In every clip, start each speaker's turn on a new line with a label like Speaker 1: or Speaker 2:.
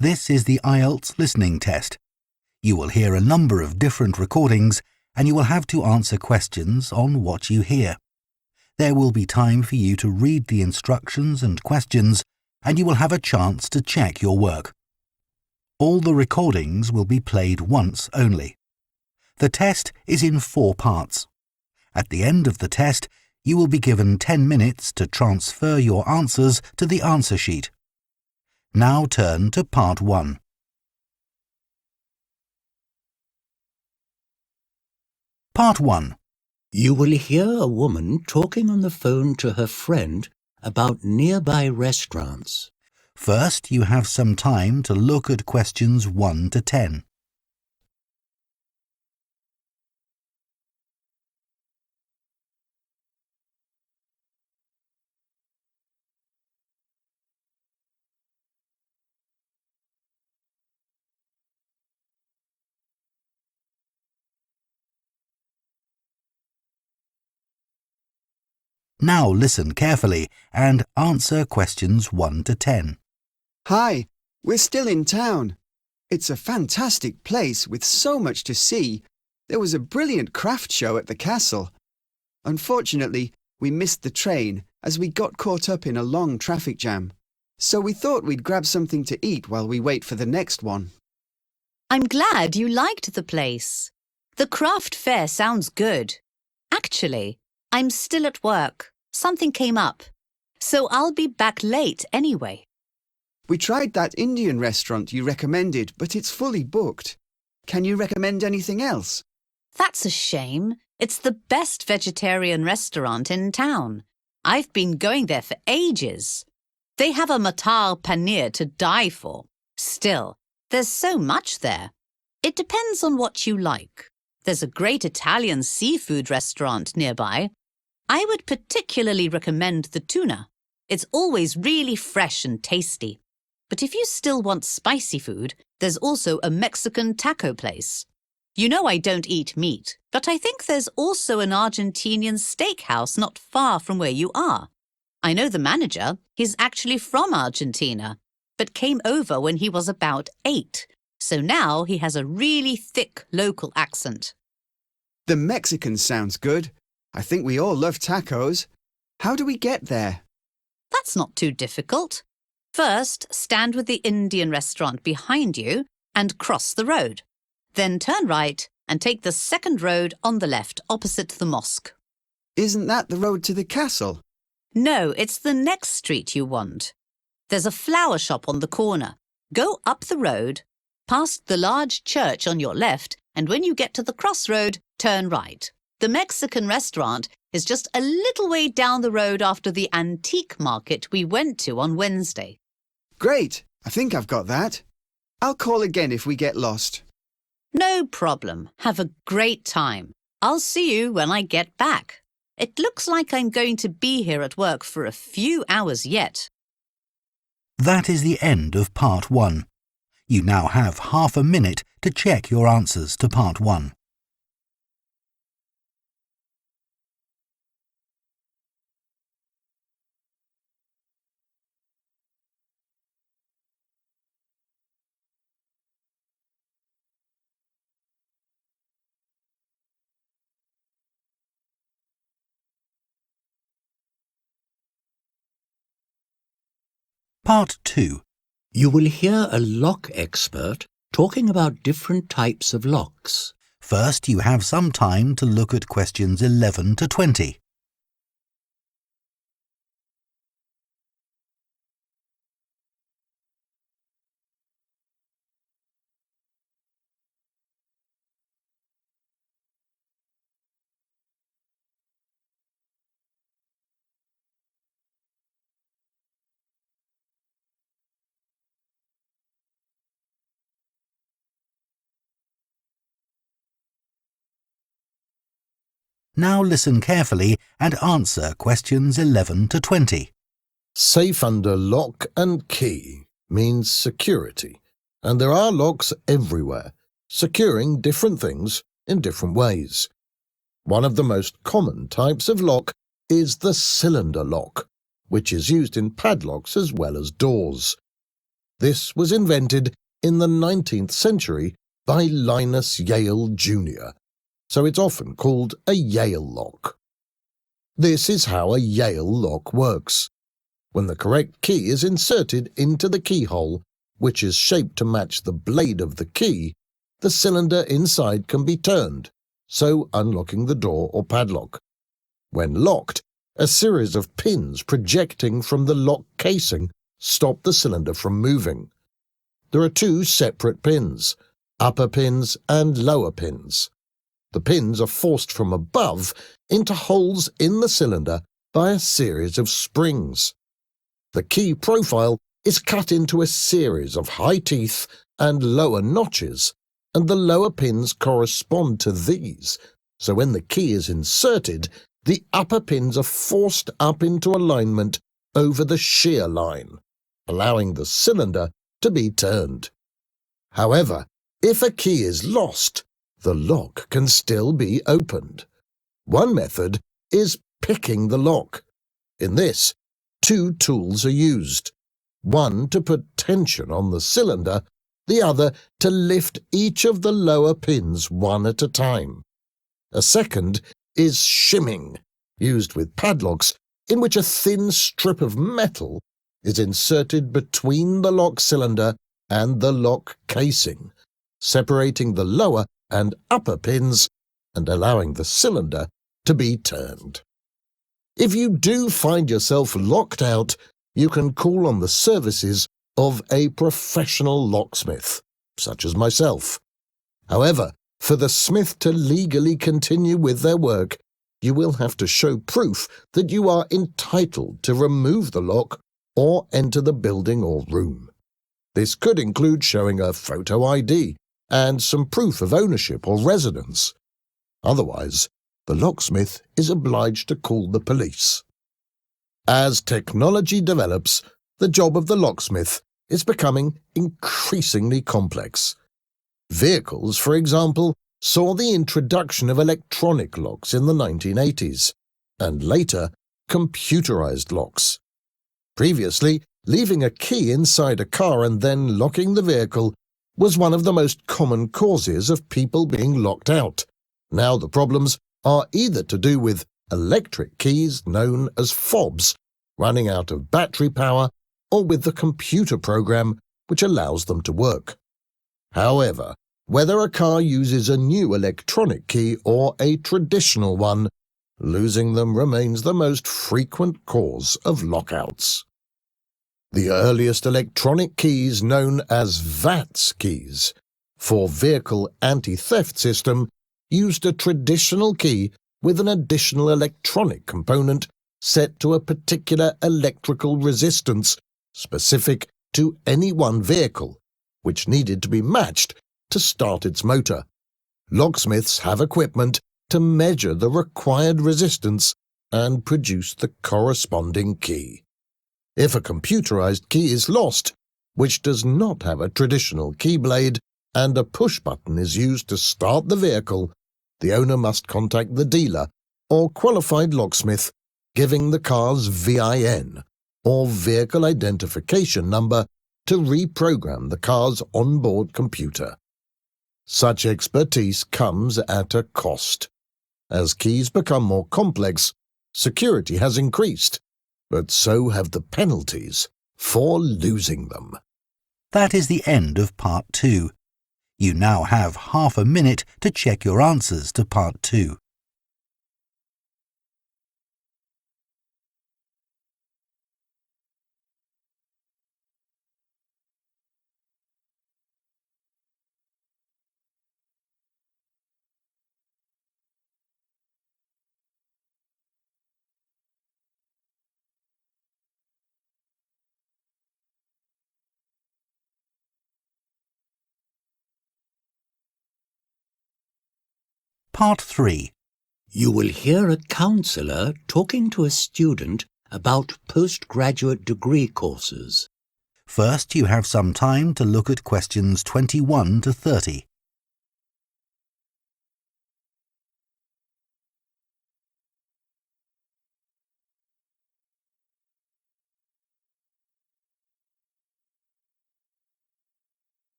Speaker 1: This is the IELTS Listening test. You will hear a number of different recordings and you will have to answer questions on what you hear. There will be time for you to read the instructions and questions and you will have a chance to check your work. All the recordings will be played once only. The test is in 4 parts. At the end of the test, you will be given 10 minutes to transfer your answers to the answer sheet. Now turn to Part 1. Part 1.
Speaker 2: You will hear a woman talking on the phone to her friend about nearby restaurants.
Speaker 1: First, you have some time to look at questions 1 to 10. Now listen carefully and answer questions 1 to 10.
Speaker 3: Hi, we're still in town. It's a fantastic place with so much to see. There was a brilliant craft show at the castle. Unfortunately, we missed the train as we got caught up in a long traffic jam. So we thought we'd grab something to eat while we wait for the next one.
Speaker 4: I'm glad you liked the place. The craft fair sounds good. Actually, I'm still at work. Something came up. So I'll be back late anyway.
Speaker 3: We tried that Indian restaurant you recommended, but it's fully booked. Can you recommend anything else?
Speaker 4: That's a shame. It's the best vegetarian restaurant in town. I've been going there for ages. They have a matar paneer to die for. Still, there's so much there. It depends on what you like. There's a great Italian seafood restaurant nearby. I would particularly recommend the tuna. It's always really fresh and tasty. But if you still want spicy food, there's also a Mexican taco place. You know I don't eat meat, but I think there's also an Argentinian steakhouse not far from where you are. I know the manager. He's actually from Argentina, but came over when he was about 8. So now he has a really thick local accent.
Speaker 3: The Mexican sounds good. I think we all love tacos. How do we get there?
Speaker 4: That's not too difficult. First, stand with the Indian restaurant behind you and cross the road. Then turn right and take the second road on the left opposite the mosque.
Speaker 3: Isn't that the road to the castle?
Speaker 4: No, it's the next street you want. There's a flower shop on the corner. Go up the road, past the large church on your left, and when you get to the crossroad, turn right. The Mexican restaurant is just a little way down the road after the antique market we went to on Wednesday.
Speaker 3: Great! I think I've got that. I'll call again if we get lost.
Speaker 4: No problem. Have a great time. I'll see you when I get back. It looks like I'm going to be here at work for a few hours yet.
Speaker 1: That is the end of Part 1. You now have half a minute to check your answers to Part 1. Part 2.
Speaker 2: You will hear a lock expert talking about different types of locks.
Speaker 1: First, you have some time to look at questions 11 to 20. Now listen carefully and answer questions 11 to 20.
Speaker 5: Safe under lock and key means security, and there are locks everywhere, securing different things in different ways. One of the most common types of lock is the cylinder lock, which is used in padlocks as well as doors. This was invented in the 19th century by Linus Yale Jr., so it's often called a Yale lock. This is how a Yale lock works. When the correct key is inserted into the keyhole, which is shaped to match the blade of the key, the cylinder inside can be turned, so unlocking the door or padlock. When locked, a series of pins projecting from the lock casing stop the cylinder from moving. There are two separate pins, upper pins and lower pins. The pins are forced from above into holes in the cylinder by a series of springs. The key profile is cut into a series of high teeth and lower notches, and the lower pins correspond to these, so when the key is inserted, the upper pins are forced up into alignment over the shear line, allowing the cylinder to be turned. However, if a key is lost, the lock can still be opened. One method is picking the lock. In this, two tools are used, one to put tension on the cylinder, the other to lift each of the lower pins one at a time. A second is shimming, used with padlocks, in which a thin strip of metal is inserted between the lock cylinder and the lock casing, separating the lower and upper pins and allowing the cylinder to be turned. If you do find yourself locked out, you can call on the services of a professional locksmith, such as myself. However, for the smith to legally continue with their work, you will have to show proof that you are entitled to remove the lock or enter the building or room. This could include showing a photo ID and some proof of ownership or residence. Otherwise, the locksmith is obliged to call the police. As technology develops, the job of the locksmith is becoming increasingly complex. Vehicles, for example, saw the introduction of electronic locks in the 1980s, and later computerized locks. Previously, leaving a key inside a car and then locking the vehicle was one of the most common causes of people being locked out. Now the problems are either to do with electric keys known as fobs running out of battery power or with the computer program which allows them to work. However, whether a car uses a new electronic key or a traditional one, losing them remains the most frequent cause of lockouts. The earliest electronic keys, known as VATS keys, for Vehicle Anti-Theft System, used a traditional key with an additional electronic component set to a particular electrical resistance specific to any one vehicle, which needed to be matched to start its motor. Locksmiths have equipment to measure the required resistance and produce the corresponding key. If a computerized key is lost, which does not have a traditional key blade, and a push button is used to start the vehicle, the owner must contact the dealer or qualified locksmith, giving the car's VIN, or Vehicle Identification Number, to reprogram the car's onboard computer. Such expertise comes at a cost. As keys become more complex, security has increased, but so have the penalties for losing them.
Speaker 1: That is the end of Part 2. You now have half a minute to check your answers to Part 2. Part 3.
Speaker 2: You will hear a counsellor talking to a student about postgraduate degree courses.
Speaker 1: First, you have some time to look at questions 21 to 30.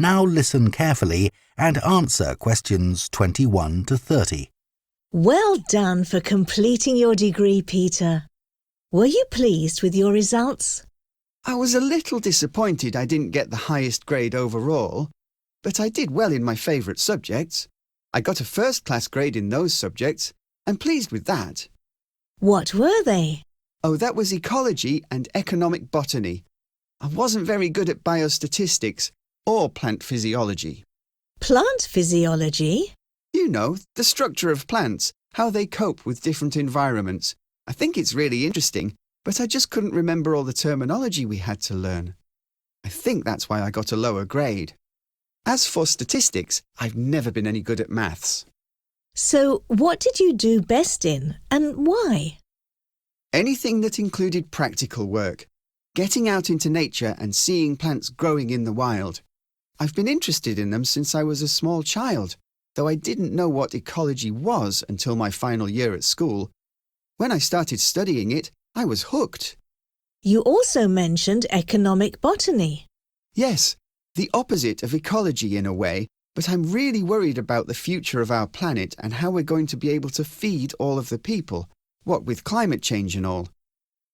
Speaker 1: Now listen carefully and answer questions 21 to 30.
Speaker 6: Well done for completing your degree, Peter. Were you pleased with your results?
Speaker 3: I was a little disappointed I didn't get the highest grade overall, but I did well in my favourite subjects. I got a first-class grade in those subjects. I'm pleased with that.
Speaker 6: What were they?
Speaker 3: Oh, that was ecology and economic botany. I wasn't very good at biostatistics or plant physiology.
Speaker 6: Plant physiology?
Speaker 3: You know, the structure of plants, how they cope with different environments. I think it's really interesting, but I just couldn't remember all the terminology we had to learn. I think that's why I got a lower grade. As for statistics, I've never been any good at maths.
Speaker 6: So what did you do best in and why?
Speaker 3: Anything that included practical work, getting out into nature and seeing plants growing in the wild. I've been interested in them since I was a small child, though I didn't know what ecology was until my final year at school. When I started studying it, I was hooked.
Speaker 6: You also mentioned economic botany.
Speaker 3: Yes, the opposite of ecology in a way, but I'm really worried about the future of our planet and how we're going to be able to feed all of the people, what with climate change and all.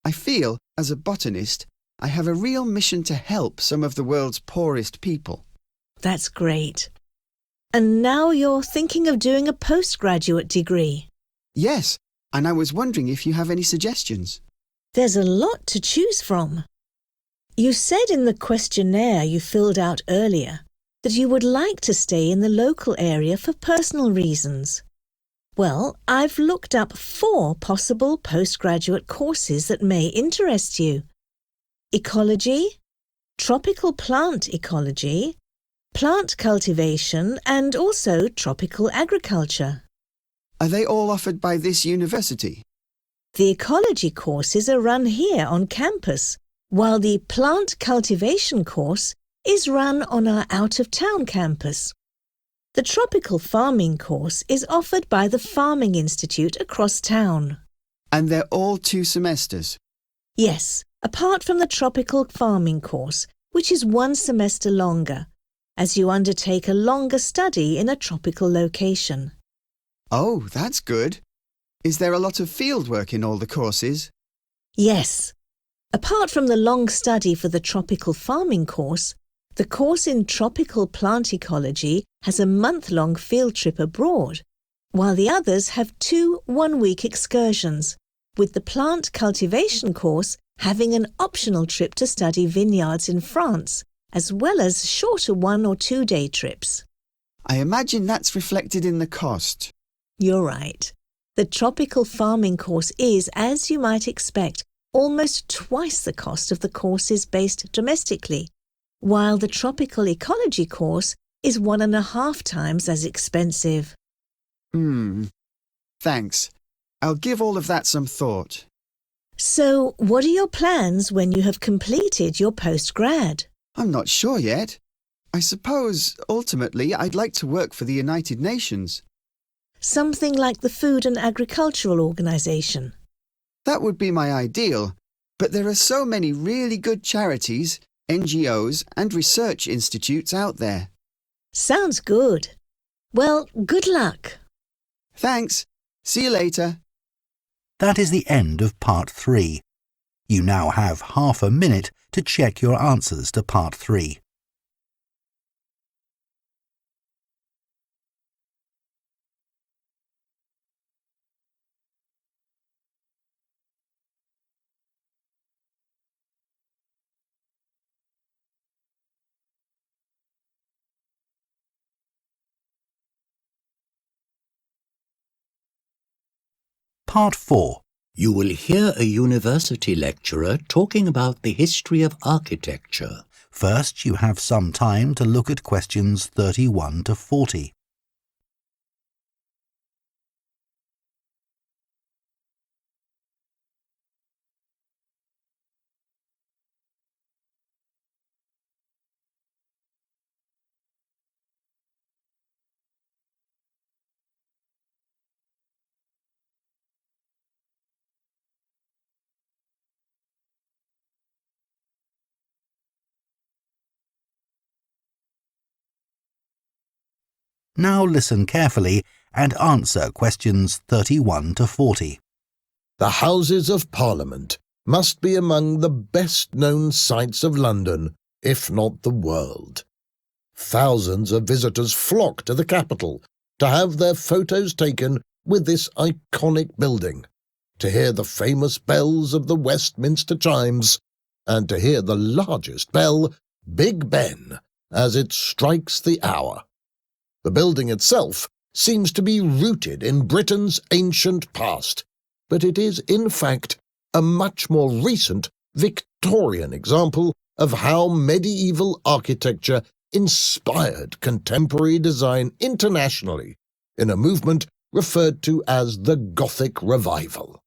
Speaker 3: I feel, as a botanist, I have a real mission to help some of the world's poorest people.
Speaker 6: That's great. And now you're thinking of doing a postgraduate degree.
Speaker 3: Yes, and I was wondering if you have any suggestions.
Speaker 6: There's a lot to choose from. You said in the questionnaire you filled out earlier that you would like to stay in the local area for personal reasons. Well, I've looked up 4 possible postgraduate courses that may interest you. Ecology, tropical plant ecology, plant cultivation and also tropical agriculture.
Speaker 3: Are they all offered by this university?
Speaker 6: The ecology courses are run here on campus, while the plant cultivation course is run on our out-of-town campus. The tropical farming course is offered by the Farming Institute across town.
Speaker 3: And they're all 2 semesters?
Speaker 6: Yes, apart from the tropical farming course, which is 1 semester longer, as you undertake a longer study in a tropical location.
Speaker 3: Oh, that's good. Is there a lot of field work in all the courses?
Speaker 6: Yes. Apart from the long study for the tropical farming course, the course in tropical plant ecology has a month-long field trip abroad, while the others have 2 one-week excursions, with the plant cultivation course having an optional trip to study vineyards in France, as well as shorter 1 or 2 day trips.
Speaker 3: I imagine that's reflected in the cost.
Speaker 6: You're right. The tropical farming course is, as you might expect, almost twice the cost of the courses based domestically, while the tropical ecology course is 1.5 times as expensive.
Speaker 3: Thanks. I'll give all of that some thought.
Speaker 6: So, what are your plans when you have completed your postgrad?
Speaker 3: I'm not sure yet. I suppose, ultimately, I'd like to work for the United Nations.
Speaker 6: Something like the Food and Agricultural Organization.
Speaker 3: That would be my ideal, but there are so many really good charities, NGOs and research institutes out there.
Speaker 6: Sounds good. Well, good luck.
Speaker 3: Thanks. See you later.
Speaker 1: That is the end of Part 3. You now have half a minute to check your answers to Part 3. Part 4.
Speaker 2: You will hear a university lecturer talking about the history of architecture.
Speaker 1: First, you have some time to look at questions 31 to 40. Now listen carefully and answer questions 31 to 40.
Speaker 5: The Houses of Parliament must be among the best-known sights of London, if not the world. Thousands of visitors flock to the capital to have their photos taken with this iconic building, to hear the famous bells of the Westminster chimes, and to hear the largest bell, Big Ben, as it strikes the hour. The building itself seems to be rooted in Britain's ancient past, but it is, in fact, a much more recent Victorian example of how medieval architecture inspired contemporary design internationally in a movement referred to as the Gothic Revival.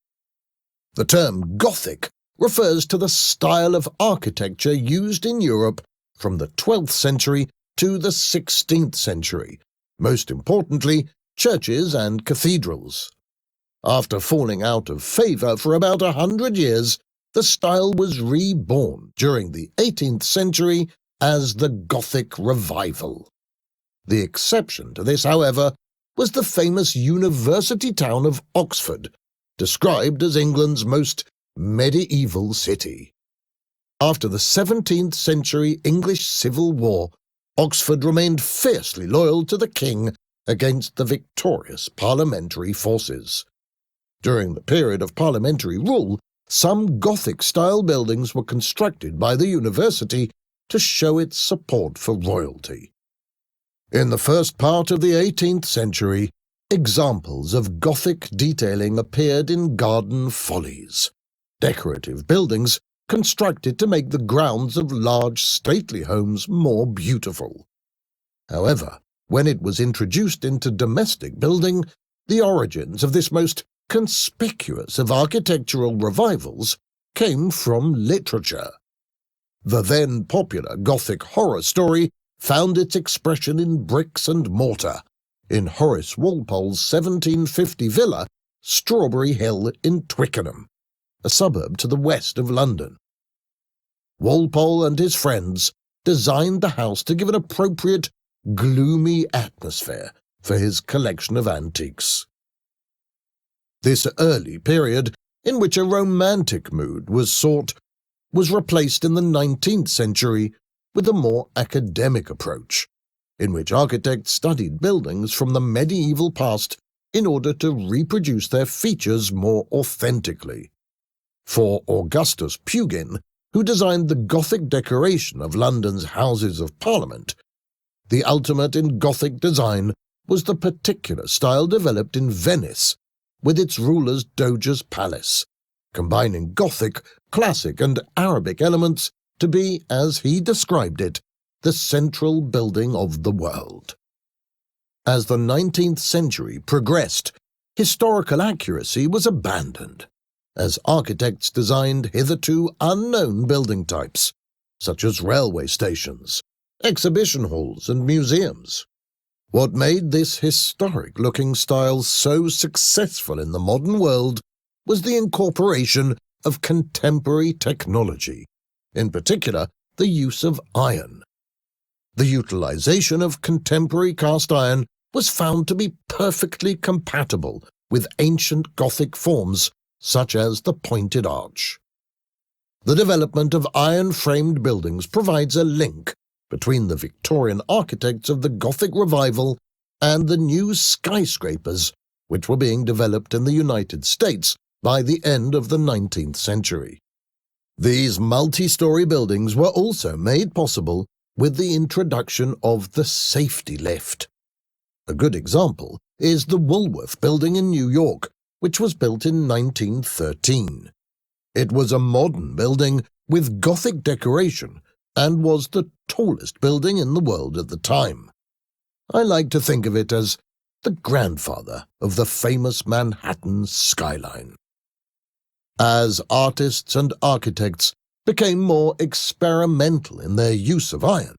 Speaker 5: The term Gothic refers to the style of architecture used in Europe from the 12th century to the 16th century, most importantly, churches and cathedrals. After falling out of favour for about 100 years, the style was reborn during the 18th century as the Gothic Revival. The exception to this, however, was the famous university town of Oxford, described as England's most medieval city. After the 17th century English Civil War, Oxford remained fiercely loyal to the king against the victorious parliamentary forces. During the period of parliamentary rule, some Gothic-style buildings were constructed by the university to show its support for royalty. In the first part of the 18th century, examples of Gothic detailing appeared in garden follies, decorative buildings constructed to make the grounds of large stately homes more beautiful. However, when it was introduced into domestic building, the origins of this most conspicuous of architectural revivals came from literature. The then popular Gothic horror story found its expression in bricks and mortar, in Horace Walpole's 1750 villa, Strawberry Hill in Twickenham, a suburb to the west of London. Walpole and his friends designed the house to give an appropriate, gloomy atmosphere for his collection of antiques. This early period, in which a romantic mood was sought, was replaced in the 19th century with a more academic approach, in which architects studied buildings from the medieval past in order to reproduce their features more authentically. For Augustus Pugin, who designed the Gothic decoration of London's Houses of Parliament, the ultimate in Gothic design was the particular style developed in Venice with its ruler's Doge's Palace, combining Gothic, classic and Arabic elements to be, as he described it, the central building of the world. As the 19th century progressed, historical accuracy was abandoned, as architects designed hitherto unknown building types, such as railway stations, exhibition halls and museums. What made this historic-looking style so successful in the modern world was the incorporation of contemporary technology, in particular the use of iron. The utilization of contemporary cast iron was found to be perfectly compatible with ancient Gothic forms such as the pointed arch. The development of iron-framed buildings provides a link between the Victorian architects of the Gothic Revival and the new skyscrapers which were being developed in the United States by the end of the 19th century. These multi-story buildings were also made possible with the introduction of the safety lift. A good example is the Woolworth Building in New York, which was built in 1913. It was a modern building with Gothic decoration and was the tallest building in the world at the time. I like to think of it as the grandfather of the famous Manhattan skyline. As artists and architects became more experimental in their use of iron,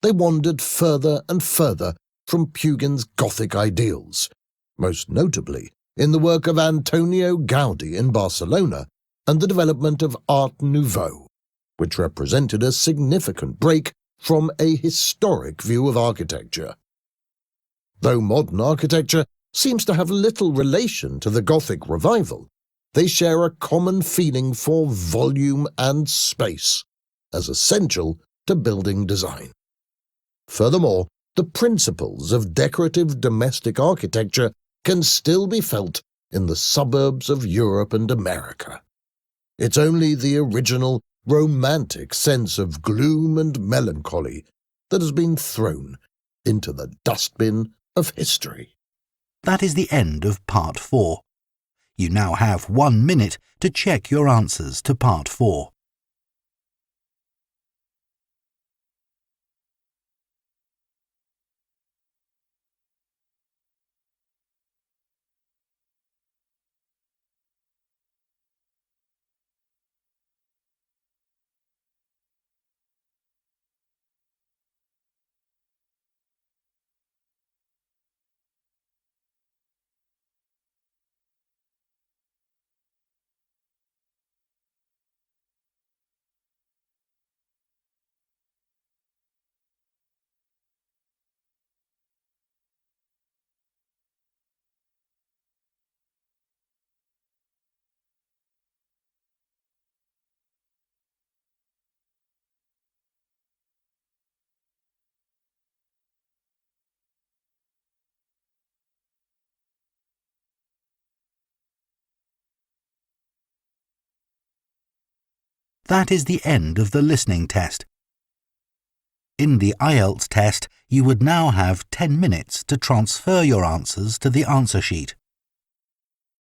Speaker 5: they wandered further and further from Pugin's Gothic ideals, most notably in the work of Antonio Gaudí in Barcelona and the development of Art Nouveau, which represented a significant break from a historic view of architecture. Though modern architecture seems to have little relation to the Gothic revival, they share a common feeling for volume and space as essential to building design. Furthermore, the principles of decorative domestic architecture can still be felt in the suburbs of Europe and America. It's only the original romantic sense of gloom and melancholy that has been thrown into the dustbin of history.
Speaker 1: That is the end of Part 4. You now have 1 minute to check your answers to Part 4. That is the end of the listening test. In the IELTS test, you would now have 10 minutes to transfer your answers to the answer sheet.